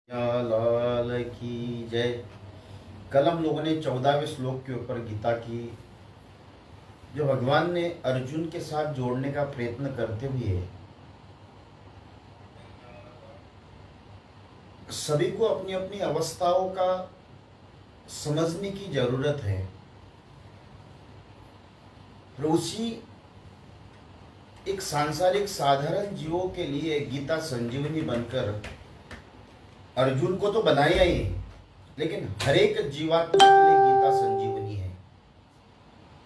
या लाल की जय। कल हम लोगों ने 14वें श्लोक के ऊपर गीता की जो भगवान ने अर्जुन के साथ जोड़ने का प्रयत्न करते हुए सभी को अपनी अपनी अवस्थाओं का समझने की जरूरत है। और उसी एक सांसारिक साधारण जीवों के लिए गीता संजीवनी बनकर अर्जुन को तो बनाया ही, लेकिन हर एक जीवात्मा के लिए गीता संजीवनी है,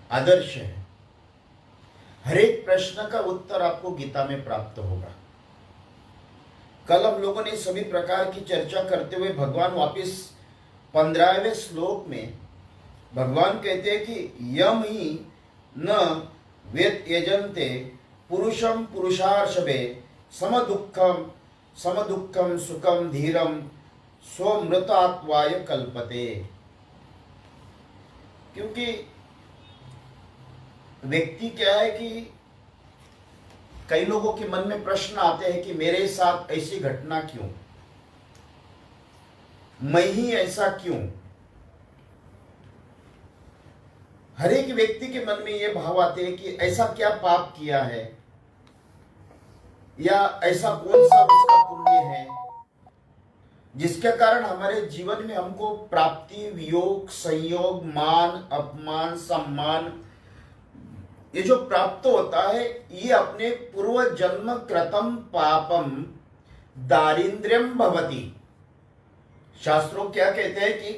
आदर्श है। हर एक प्रश्न का उत्तर आपको गीता में प्राप्त होगा। कल हम लोगों ने सभी प्रकार की चर्चा करते हुए भगवान वापिस 15वें श्लोक में भगवान कहते हैं कि यम ही न वेद यजन्ते पुरुषम पुरुषार्षभे समदुःखम सुखम धीरम स्वमृतात्वाय कल्पते। क्योंकि व्यक्ति क्या है कि कई लोगों के मन में प्रश्न आते हैं कि मेरे साथ ऐसी घटना क्यों, मैं ही ऐसा क्यों। हर एक व्यक्ति के मन में ये भाव आते हैं कि ऐसा क्या पाप किया है या ऐसा कौन सा उसका पुण्य है जिसके कारण हमारे जीवन में हमको प्राप्ति, वियोग, संयोग, मान, अपमान, सम्मान ये जो प्राप्त होता है, ये अपने पूर्व जन्म कृतम पापम दारिद्र्यम भवति। शास्त्रों क्या कहते हैं कि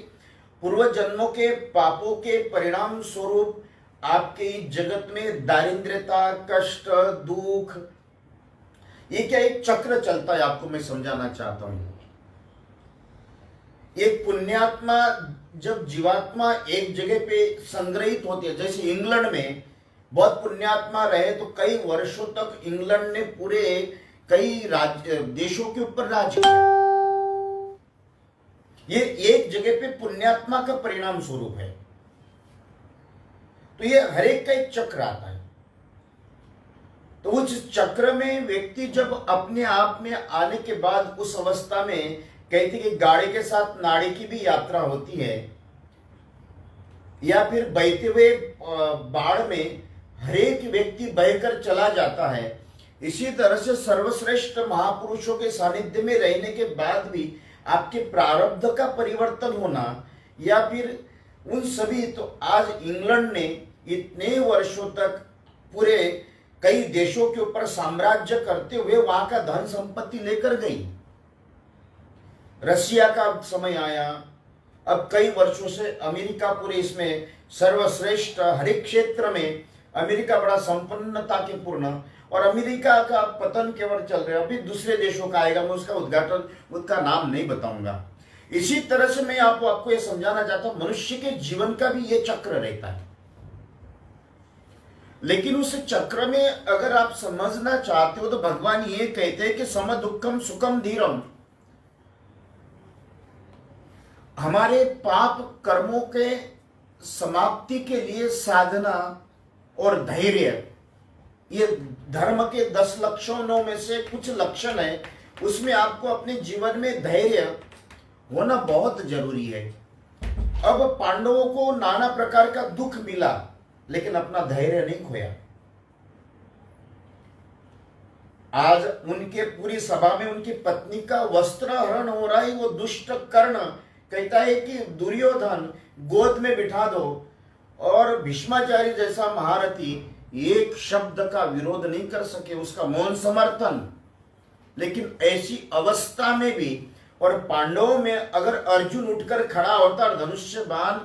पूर्व जन्मों के पापों के परिणाम स्वरूप आपके जगत में दारिद्र्यता, कष्ट, दुख, ये क्या एक चक्र चलता है। आपको मैं समझाना चाहता हूं। एक पुण्यात्मा जब जीवात्मा एक जगह पे संग्रहित होती है, जैसे इंग्लैंड में बहुत पुण्यात्मा रहे तो कई वर्षों तक इंग्लैंड ने पूरे कई राज्य देशों के ऊपर राज किया। ये एक जगह पे पुण्यात्मा का परिणाम स्वरूप है। तो ये हर एक का एक चक्र आता है। तो उस चक्र में व्यक्ति जब अपने आप में आने के बाद उस अवस्था में कहते कि गाड़ी के साथ नाड़ी की भी यात्रा होती है, या फिर बहते हुए बाढ़ में हरेक व्यक्ति बहकर चला जाता है। इसी तरह से सर्वश्रेष्ठ महापुरुषों के सानिध्य में रहने के बाद भी आपके प्रारब्ध का परिवर्तन होना, या फिर उन सभी, तो आज इंग्लैंड ने इतने वर्षों तक पूरे कई देशों के ऊपर साम्राज्य करते हुए वहां का धन संपत्ति लेकर गई। रशिया का समय आया, अब कई वर्षों से अमेरिका पूरे इसमें सर्वश्रेष्ठ, हर एक क्षेत्र में अमेरिका बड़ा संपन्नता के पूर्ण, और अमेरिका का पतन केवल चल रहा है। अभी दूसरे देशों का आएगा, मैं उसका उद्घाटन, उसका नाम नहीं बताऊंगा। इसी तरह से मैं आपको यह समझाना चाहता हूं, मनुष्य के जीवन का भी यह चक्र रहता है। लेकिन उस चक्र में अगर आप समझना चाहते हो तो भगवान ये कहते हैं कि सम दुखम सुखम धीरम। हमारे पाप कर्मों के समाप्ति के लिए साधना और धैर्य, ये धर्म के 10 लक्षणों में से कुछ लक्षण है। उसमें आपको अपने जीवन में धैर्य होना बहुत जरूरी है। अब पांडवों को नाना प्रकार का दुख मिला, लेकिन अपना धैर्य नहीं खोया। आज उनके पूरी सभा में उनकी पत्नी का वस्त्र हरण हो रहा है। वो दुष्ट कर्ण कहता है कि दुर्योधन गोद में बिठा दो, और भीष्माचार्य जैसा महारथी एक शब्द का विरोध नहीं कर सके, उसका मौन समर्थन। लेकिन ऐसी अवस्था में भी, और पांडवों में अगर अर्जुन उठकर खड़ा होता और धनुष्य बाण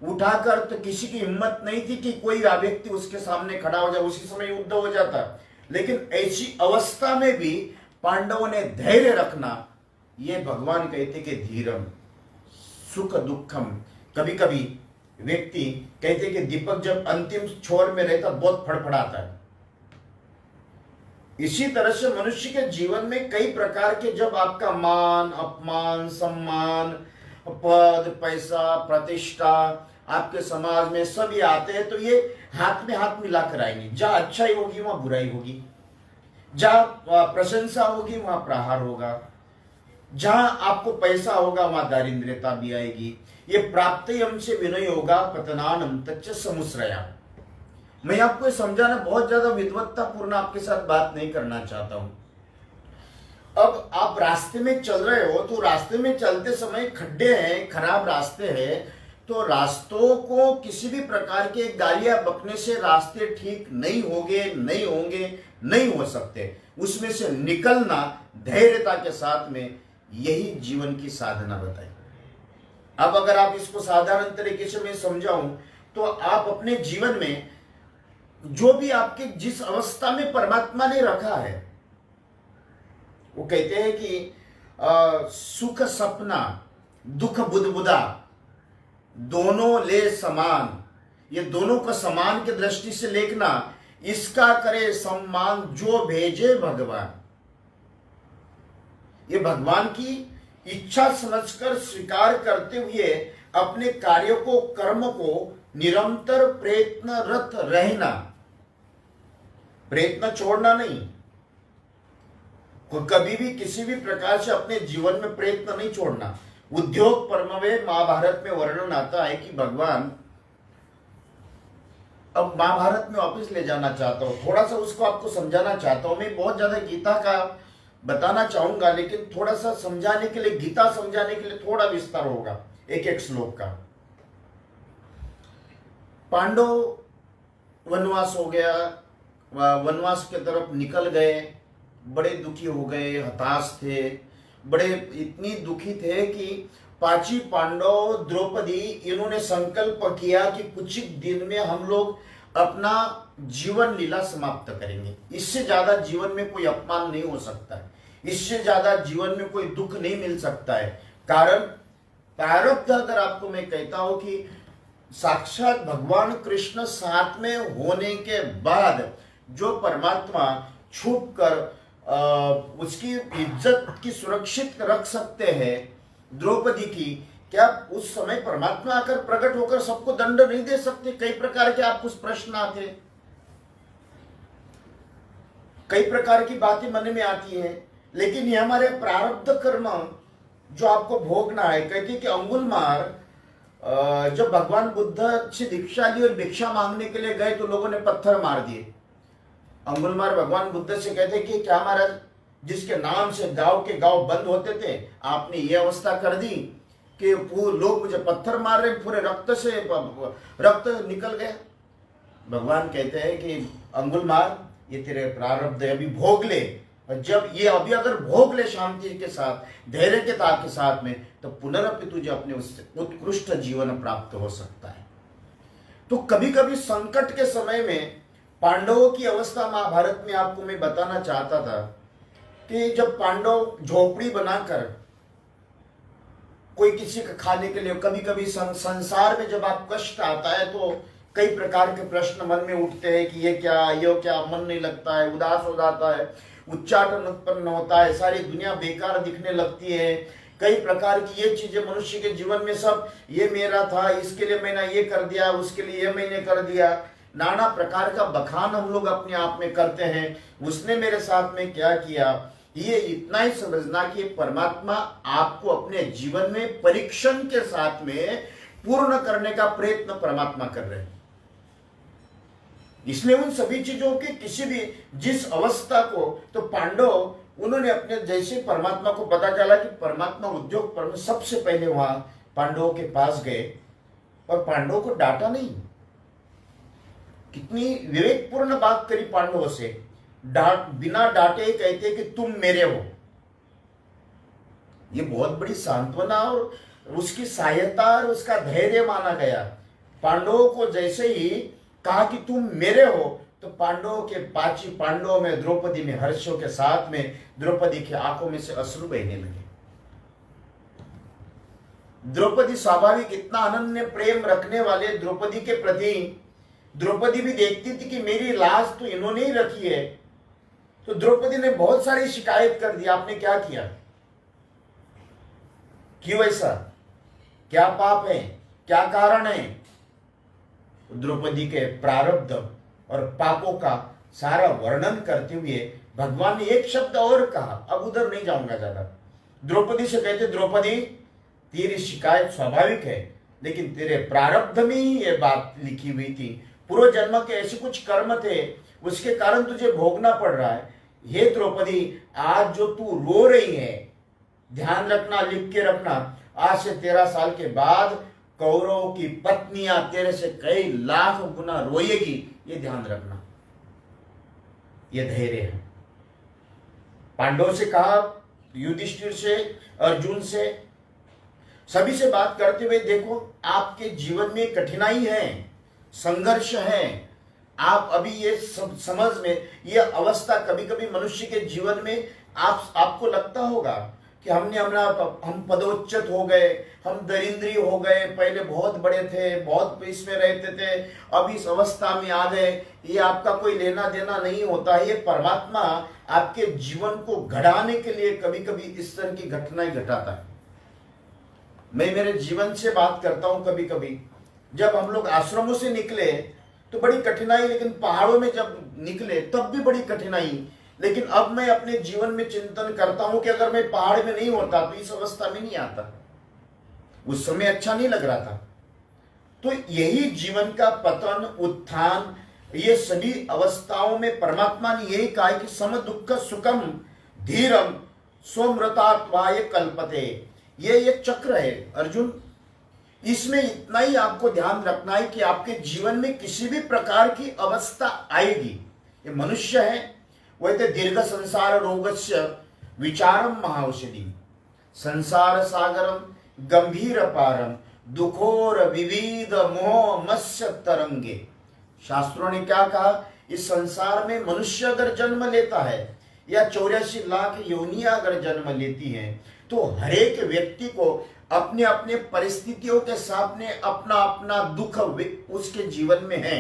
उठाकर, तो किसी की हिम्मत नहीं थी कि कोई व्यक्ति उसके सामने खड़ा हो जाए, उसी समय युद्ध हो जाता। लेकिन ऐसी अवस्था में भी पांडवों ने धैर्य रखना, ये भगवान कहते कि धीरम सुख दुखम। कभी कभी व्यक्ति कहते कि दीपक जब अंतिम छोर में रहता बहुत फड़फड़ाता है। इसी तरह से मनुष्य के जीवन में कई प्रकार के, जब आपका मान, अपमान, सम्मान, पद, पैसा, प्रतिष्ठा आपके समाज में सभी आते हैं, तो ये हाथ में हाथ मिलाकर आएंगे। जहां अच्छाई होगी वहां बुराई होगी, जहां प्रशंसा होगी वहां प्रहार होगा, जहां आपको पैसा होगा वहां दारिद्र्यता भी आएगी। ये प्राप्तयम से विनय होगा पतनानम तच्च समुश्रया। मैं आपको समझाना बहुत ज्यादा विद्वत्तापूर्ण आपके साथ बात नहीं करना चाहता हूं। अब आप रास्ते में चल रहे हो तो रास्ते में चलते समय खड्डे हैं, खराब रास्ते हैं, तो रास्तों को किसी भी प्रकार के गालियां बकने से रास्ते ठीक नहीं होंगे, नहीं हो सकते। उसमें से निकलना धैर्यता के साथ में, यही जीवन की साधना बताई। अब अगर आप इसको साधारण तरीके से मैं समझाऊं तो आप अपने जीवन में जो भी आपके जिस अवस्था में परमात्मा ने रखा है, वो कहते हैं कि सुख सपना दुख बुदबुदा दोनों ले समान, ये दोनों को समान की दृष्टि से देखना, इसका करे सम्मान जो भेजे भगवान। ये भगवान की इच्छा समझकर स्वीकार करते हुए अपने कार्यों को, कर्म को निरंतर प्रयत्नरत रहना, प्रयत्न छोड़ना नहीं। कभी भी किसी भी प्रकार से अपने जीवन में प्रयत्न नहीं छोड़ना। उद्योग पर्व में महाभारत में वर्णन आता है कि भगवान, अब महाभारत में वापस ले जाना चाहता हूं, थोड़ा सा उसको आपको समझाना चाहता हूं। मैं बहुत ज्यादा गीता का बताना चाहूंगा, लेकिन थोड़ा सा समझाने के लिए, गीता समझाने के लिए थोड़ा विस्तार होगा एक एक श्लोक का। पांडव वनवास हो गया, वनवास की तरफ निकल गए, बड़े दुखी हो गए, हताश थे, बड़े इतनी दुखी थे कि पांची पांडव, द्रौपदी, इन्होंने संकल्प किया कि कुछ दिन में हम लोग अपना जीवन लीला समाप्त करेंगे। इससे ज्यादा जीवन में कोई अपमान नहीं हो सकता है, इससे ज्यादा जीवन में कोई दुख नहीं मिल सकता है। कारण प्रारब्ध, अगर आपको मैं कहता हूं कि साक्षात भगवान कृष्ण साथ में होने के बाद जो परमात्मा छुप कर उसकी इज्जत की सुरक्षित रख सकते हैं द्रौपदी की, क्या उस समय परमात्मा आकर प्रकट होकर सबको दंड नहीं दे सकते? कई प्रकार के आपको प्रश्न आते, कई प्रकार की बातें मन में आती है, लेकिन ये हमारे प्रारब्ध कर्म जो आपको भोगना है। कहते कि अंगुलमार जब भगवान बुद्ध से दीक्षा ली और भिक्षा मांगने के लिए गए तो लोगों ने पत्थर मार दिए। अंगुलमार भगवान बुद्ध से कहते कि क्या महाराज, जिसके नाम से गांव के गांव बंद होते थे, आपने ये अवस्था कर दी कि लोग मुझे पत्थर मार रहे, पूरे रक्त से रक्त निकल गया। भगवान कहते हैं कि अंगुलमार, ये तेरे प्रारब्ध है, अभी भोग ले, और जब ये अभी अगर भोग ले शांति के साथ, धैर्य के ताक के साथ में, तो पुनरपि तुझे अपने उससे उत्कृष्ट जीवन प्राप्त हो सकता है। तो कभी कभी संकट के समय में पांडवों की अवस्था महाभारत में आपको मैं बताना चाहता था कि जब पांडव झोपड़ी बनाकर कोई किसी का खाने के लिए, कभी कभी संसार में जब आप कष्ट आता है तो कई प्रकार के प्रश्न मन में उठते हैं कि ये क्या, मन नहीं लगता है, उदास हो जाता है, उच्चाटन उत्पन्न होता है, सारी दुनिया बेकार दिखने लगती है। कई प्रकार की ये चीजें मनुष्य के जीवन में, सब ये मेरा था, इसके लिए मैंने ये कर दिया, उसके लिए ये मैंने कर दिया, नाना प्रकार का बखान हम लोग अपने आप में करते हैं। उसने मेरे साथ में क्या किया, ये इतना ही समझना कि परमात्मा आपको अपने जीवन में परीक्षण के साथ में पूर्ण करने का प्रयत्न परमात्मा कर रहे हैं। इसलिए उन सभी चीजों के किसी भी जिस अवस्था को, तो पांडव उन्होंने अपने, जैसे परमात्मा को पता चला कि परमात्मा उद्योग पर, सबसे पहले वहां पांडवों के पास गए और पांडवों को डांटा नहीं। कितनी विवेकपूर्ण बात करी पांडवों से, बिना डांटे कहते कि तुम मेरे हो। ये बहुत बड़ी सांत्वना और उसकी सहायता और उसका धैर्य माना गया। पांडवों को जैसे ही कहा कि तुम मेरे हो, तो पांडवों के पांची पांडवों में, द्रौपदी में हर्षों के साथ में द्रौपदी की आंखों में से अश्रु बहने लगे। द्रौपदी स्वाभाविक इतना अनन्य प्रेम रखने वाले द्रौपदी के प्रति, द्रौपदी भी देखती थी कि मेरी लाज तो इन्होंने ही रखी है। तो द्रौपदी ने बहुत सारी शिकायत कर दी, आपने क्या किया, क्यों ऐसा, क्या पाप है, क्या कारण है। द्रौपदी के प्रारब्ध और पापों का सारा वर्णन करते हुए भगवान ने एक शब्द और कहा, अब उधर नहीं जाऊंगा ज्यादा। द्रौपदी से कहते, द्रौपदी तेरी शिकायत स्वाभाविक है, लेकिन तेरे प्रारब्ध में ही ये बात लिखी हुई थी। पूर्व जन्म के ऐसे कुछ कर्म थे, उसके कारण तुझे भोगना पड़ रहा है। हे द्रौपदी, आज जो तू रो रही है, ध्यान रखना, लिख के रखना, आज से 13 साल के बाद कौरवों की पत्नियां तेरे से कई लाख गुना रोएगी, ये ध्यान रखना। ये धैर्य है। पांडव से कहा, युधिष्ठिर से, अर्जुन से, सभी से बात करते हुए, देखो आपके जीवन में कठिनाई है, संघर्ष है। आप अभी ये सब समझ में, ये अवस्था कभी कभी मनुष्य के जीवन में आपको लगता होगा कि हम पदोच्चत हो गए, हम दरिद्री हो गए, पहले बहुत बड़े थे, बहुत इसमें रहते थे, अब इस अवस्था में आ गए। ये आपका कोई लेना देना नहीं होता है। ये परमात्मा आपके जीवन को घड़ाने के लिए कभी कभी इस तरह की घटनाएं घटाता है। मैं मेरे जीवन से बात करता हूं। कभी कभी जब हम लोग आश्रमों से निकले तो बड़ी कठिनाई, लेकिन पहाड़ों में जब निकले तब भी बड़ी कठिनाई। लेकिन अब मैं अपने जीवन में चिंतन करता हूं कि अगर मैं पहाड़ में नहीं होता तो इस अवस्था में नहीं आता। उस समय अच्छा नहीं लग रहा था। तो यही जीवन का पतन, उत्थान, ये सभी अवस्थाओं में परमात्मा ने यही कहा है कि सम दुख सुखम धीरम स्वमृतात्वाय कल्पते। ये चक्र है अर्जुन। इसमें इतना ही आपको ध्यान रखना है कि आपके जीवन में किसी भी प्रकार की अवस्था आएगी। ये मनुष्य है, वैसे दीर्घ संसार रोगस्य विचारम महाऔषधि, संसार सागरम गंभीर पारम दुखोर विविध मोह मत्स्य तरंगे। शास्त्रों ने क्या कहा, इस संसार में मनुष्य अगर जन्म लेता है या 84 लाख योनियां अगर जन्म लेती हैं, तो हरेक व्यक्ति को अपने अपने परिस्थितियों के साथ में अपना अपना दुख उसके जीवन में है।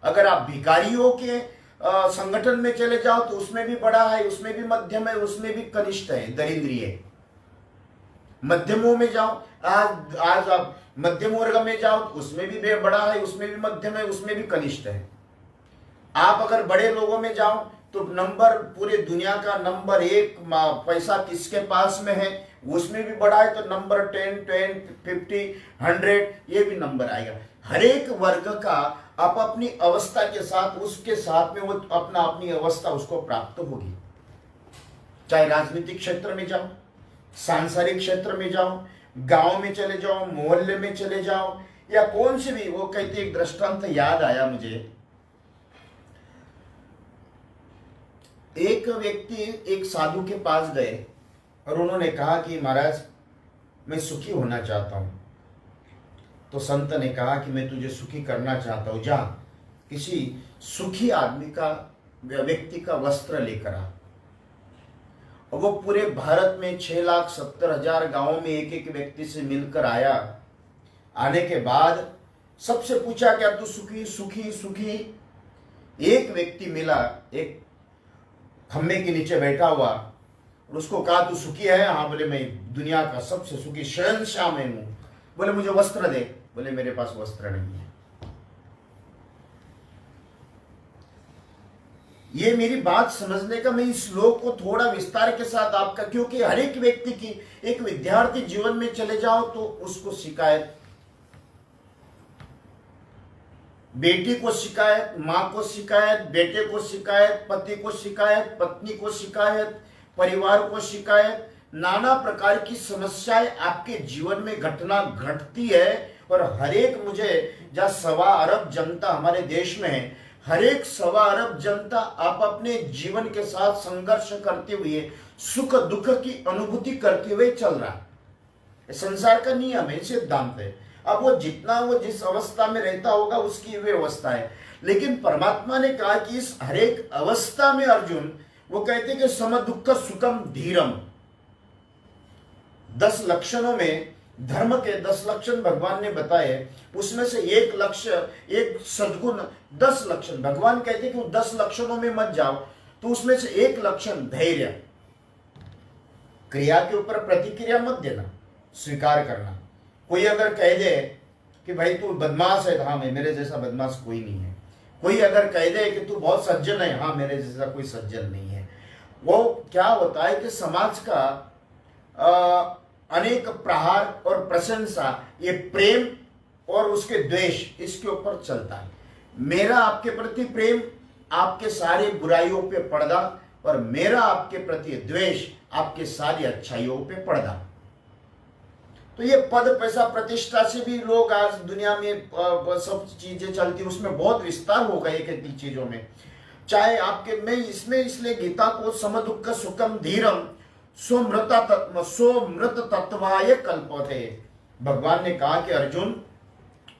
अगर आप भिखारियों के संगठन में चले जाओ तो उसमें भी बड़ा है, उसमें भी मध्यम है, उसमें भी कनिष्ठ है, दरिद्री है। मध्यमों में जाओ, आज आप मध्यम वर्ग में जाओ तो उसमें भी बड़ा है, उसमें भी मध्यम है, उसमें भी कनिष्ठ है। आप अगर बड़े लोगों में जाओ तो नंबर, पूरे दुनिया का नंबर 1 पैसा किसके पास में है, उसमें भी बड़ा है, तो नंबर 10, 50, 100 ये भी नंबर आएगा। हर एक वर्ग का आप अपनी अवस्था के साथ, उसके साथ में वो अपनी अवस्था उसको प्राप्त होगी। चाहे राजनीतिक क्षेत्र में जाओ, सांसारिक क्षेत्र में जाओ, गांव में चले जाओ, मोहल्ले में चले जाओ, या कौन से भी, वो कहते एक दृष्टांत याद आया मुझे। एक व्यक्ति एक साधु के पास गए और उन्होंने कहा कि महाराज मैं सुखी होना चाहता हूं। तो संत ने कहा कि मैं तुझे सुखी करना चाहता हूं, जा किसी सुखी आदमी का, व्यक्ति का वस्त्र लेकर आ। और वो पूरे भारत में 6,70,000 गांवों में एक एक व्यक्ति से मिलकर आया। आने के बाद सबसे पूछा क्या तू सुखी सुखी सुखी। एक व्यक्ति मिला, एक खम्भे के नीचे बैठा हुआ, और उसको कहा तू सुखी है? हाँ। बोले मैं दुनिया का सबसे सुखी शहंशाह मैं हूं। बोले मुझे वस्त्र दे। बोले मेरे पास वस्त्र नहीं है। ये मेरी बात समझने का, मैं इस श्लोक को थोड़ा विस्तार के साथ आपका, क्योंकि हर एक व्यक्ति की, एक विद्यार्थी जीवन में चले जाओ तो उसको शिकायत, बेटी को शिकायत, मां को शिकायत, बेटे को शिकायत, पति को शिकायत, पत्नी को शिकायत, परिवार को शिकायत, नाना प्रकार की समस्याएं आपके जीवन में घटना घटती है। और हरेक, मुझे जहाँ 1.25 अरब जनता हमारे देश में है, हरेक 1.25 अरब जनता आप अपने जीवन के साथ संघर्ष करते हुए, सुख दुख की अनुभूति करते हुए चल रहा है। संसार का नियम है, सिद्धांत है। अब वो जितना वो जिस अवस्था में रहता होगा उसकी वे अवस्था है। लेकिन परमात्मा ने कहा कि इस हरेक अवस्था में अर्जुन, वो कहते कि सम दुख सुखम धीरम। 10 लक्षणों में, धर्म के 10 लक्षण भगवान ने बताए, उसमें से एक लक्ष्य, एक सद्गुण, 10 लक्षण भगवान कहते कि 10 लक्षणों में मत जाओ, तो उसमें से एक लक्षण धैर्य, क्रिया के ऊपर प्रतिक्रिया मत देना, स्वीकार करना। कोई अगर कह दे कि भाई तू बदमाश है, हाँ मैं, मेरे जैसा बदमाश कोई नहीं है। कोई अगर कह दे कि तू बहुत सज्जन है, हाँ मेरे जैसा कोई सज्जन नहीं है। वो क्या होता है कि समाज का अनेक प्रहार और प्रशंसा, ये प्रेम और उसके द्वेष, इसके ऊपर चलता है। मेरा आपके प्रति प्रेम आपके सारे बुराइयों पे पर्दा, और मेरा आपके प्रति द्वेष आपके सारी अच्छाइयों पे पर्दा। तो ये पद पैसा प्रतिष्ठा से भी लोग आज दुनिया में सब चीजें चलती, उसमें बहुत विस्तार होगा एक एक चीजों में। चाहे आपके, मैं इसमें इसलिए गीता को सम दुख सुखम धीरम सोमृत तत्वाय कल्पते, भगवान ने कहा कि अर्जुन,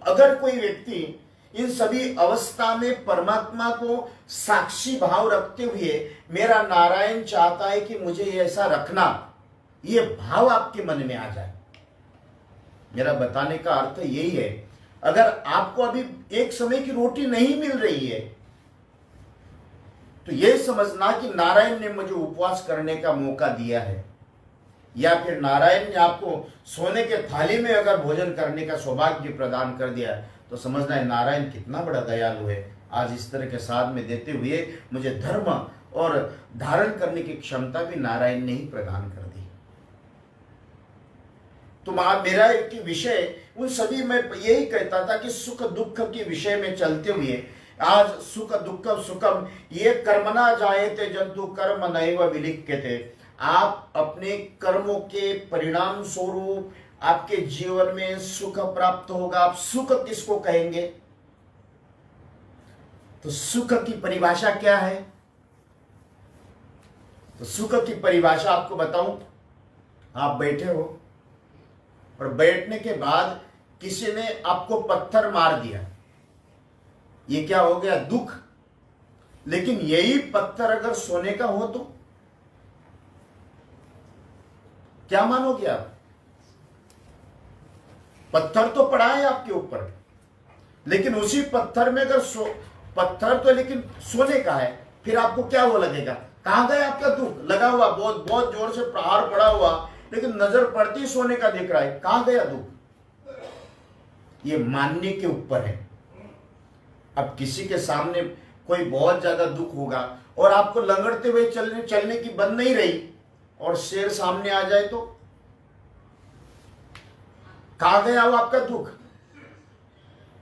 अगर कोई व्यक्ति इन सभी अवस्था में परमात्मा को साक्षी भाव रखते हुए, मेरा नारायण चाहता है कि मुझे ऐसा रखना, ये भाव आपके मन में आ जाए। मेरा बताने का अर्थ यही है, अगर आपको अभी एक समय की रोटी नहीं मिल रही है, तो यह समझना कि नारायण ने मुझे उपवास करने का मौका दिया है, या फिर नारायण ने आपको सोने के थाली में अगर भोजन करने का सौभाग्य प्रदान कर दिया, तो समझना है नारायण कितना बड़ा दयालु है, आज इस तरह के साथ में देते हुए मुझे धर्म और धारण करने की क्षमता भी नारायण ने ही प्रदान कर दी। तो मेरा एक विषय उन सभी में यही कहता था कि सुख दुख के विषय में चलते हुए, आज सुख दुख सुखम ये कर्मना जायते जंतु कर्म नैव विलिख्यते, आप अपने कर्मों के परिणाम स्वरूप आपके जीवन में सुख प्राप्त होगा। आप सुख किसको कहेंगे? तो सुख की परिभाषा क्या है? तो सुख की परिभाषा आपको बताऊं, आप बैठे हो और बैठने के बाद किसी ने आपको पत्थर मार दिया, ये क्या हो गया? दुख। लेकिन यही पत्थर अगर सोने का हो तो क्या मानोगे आप? पत्थर तो पड़ा है आपके ऊपर, लेकिन उसी पत्थर में अगर पत्थर तो लेकिन सोने का है, फिर आपको क्या वो लगेगा? कहां गया आपका दुख? लगा हुआ बहुत बहुत जोर से प्रहार पड़ा हुआ, लेकिन नजर पड़ती सोने का दिख रहा है, कहां गया दुख? ये मानने के ऊपर है। अब किसी के सामने कोई बहुत ज्यादा दुख होगा और आपको लंगड़ते हुए चलने की बंद नहीं रही, और शेर सामने आ जाए तो कहां गया वो आपका दुख?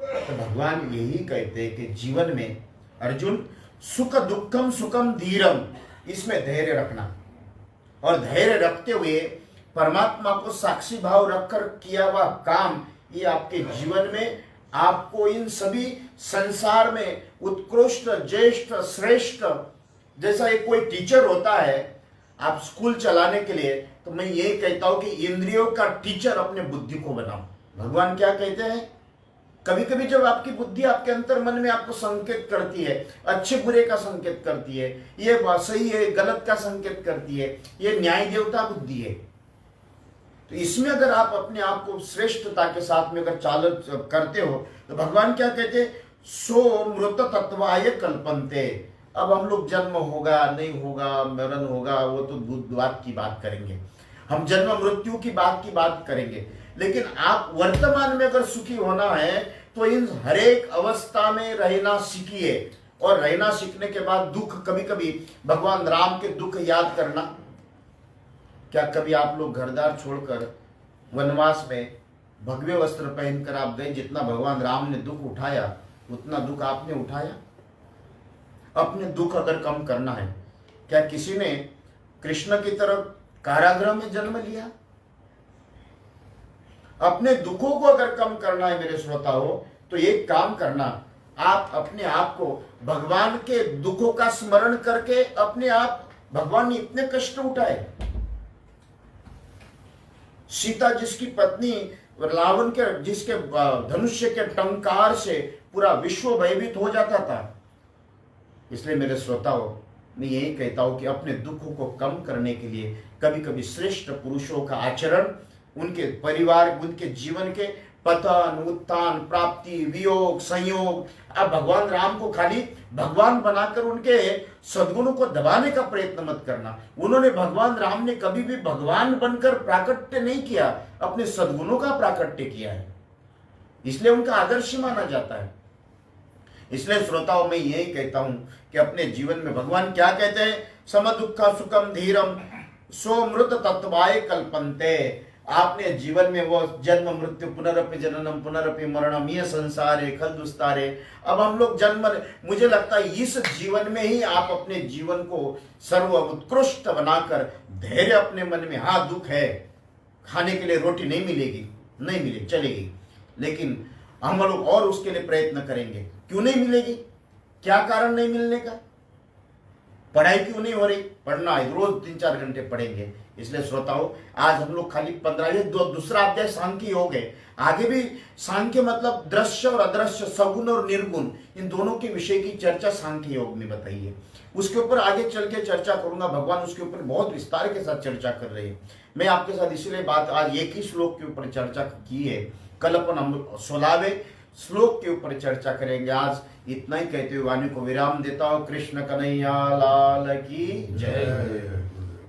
तो भगवान यही कहते हैं कि जीवन में अर्जुन, सुख दुखम सुखम धीरम, इसमें धैर्य रखना, और धैर्य रखते हुए परमात्मा को साक्षी भाव रखकर किया हुआ काम, ये आपके जीवन में आपको इन सभी संसार में उत्कृष्ट, ज्येष्ठ, श्रेष्ठ, जैसा एक कोई टीचर होता है आप स्कूल चलाने के लिए, तो मैं यही कहता हूं कि इंद्रियों का टीचर अपने बुद्धि को बनाओ। भगवान क्या कहते हैं? कभी कभी जब आपकी बुद्धि आपके अंतर मन में आपको संकेत करती है, अच्छे बुरे का संकेत करती है, ये सही है गलत का संकेत करती है, ये न्याय देवता बुद्धि है, तो इसमें अगर आप अपने आप को श्रेष्ठता के साथ में अगर चालन करते हो, तो भगवान क्या कहते हैं? सो मृत तत्वाय कल्पन्ते। अब हम लोग जन्म होगा नहीं होगा, मरण होगा, वो तो बात की बात करेंगे, हम जन्म मृत्यु की बात करेंगे, लेकिन आप वर्तमान में अगर सुखी होना है तो इन हरेक अवस्था में रहना सीखिए, और रहना सीखने के बाद दुख, कभी कभी भगवान राम के दुख याद करना। क्या कभी आप लोग घरदार छोड़कर वनवास में भगवे वस्त्र पहनकर आप गए? जितना भगवान राम ने दुख उठाया उतना दुख आपने उठाया? अपने दुख अगर कम करना है, क्या किसी ने कृष्ण की तरह कारागृह में जन्म लिया? अपने दुखों को अगर कम करना है मेरे श्रोताओं, तो एक काम करना, आप अपने आप को भगवान के दुखों का स्मरण करके अपने आप, भगवान ने इतने कष्ट उठाए, सीता जिसकी पत्नी रावण के जिसके धनुष्य के टंकार से पूरा विश्व भयभीत हो जाता था। इसलिए मेरे श्रोताओं, मैं यही कहता हूं कि अपने दुखों को कम करने के लिए कभी कभी श्रेष्ठ पुरुषों का आचरण, उनके परिवार, उनके जीवन के पतन, उत्थान, प्राप्ति, वियोग, संयोग, अब भगवान राम को खाली भगवान बनाकर उनके सद्गुणों को दबाने का प्रयत्न मत करना। उन्होंने, भगवान राम ने कभी भी भगवान बनकर प्राकट्य नहीं किया, अपने सद्गुणों का प्राकट्य किया है, इसलिए उनका आदर्श माना जाता है। इसलिए श्रोताओं, मैं यही कहता हूं कि अपने जीवन में भगवान क्या कहते हैं? सम दुख सुखम धीरम, सो मृत तत्वाय कल्पन्ते। आपने जीवन में वो जन्म मृत्यु पुनरपि जननम पुनरपि मरणम ये संसार है खल दुस्तारे। अब हम लोग जन्म, मुझे लगता है इस जीवन में ही आप अपने जीवन को सर्व उत्कृष्ट बनाकर धैर्य अपने मन में, हाँ दुख है, खाने के लिए रोटी नहीं मिलेगी, नहीं मिलेगी चलेगी, लेकिन हम लोग और उसके लिए प्रयत्न करेंगे। क्यों नहीं मिलेगी? क्या कारण नहीं मिलने का? पढ़ाई क्यों नहीं हो रही? पढ़ना है, रोज 3-4 घंटे पढ़ेंगे। इसलिए श्रोताओं, आज हम लोग खाली 15 दूसरा अध्याय सांख्य योग है। आगे भी सांख्य मतलब दृश्य और अदृश्य, सगुण और निर्गुण, इन दोनों के विषय की चर्चा सांख्य योग में बताई है। उसके ऊपर आगे चल के चर्चा करूंगा। भगवान उसके ऊपर बहुत विस्तार के साथ चर्चा कर रहे हैं। मैं आपके साथ इसलिए बात आज एक ही श्लोक के ऊपर चर्चा की है। कल अपन हम 16वें श्लोक के ऊपर चर्चा करेंगे। आज इतना ही कहते हुए वाणी को विराम देता हूं। कृष्ण कन्हैया लाल की जय।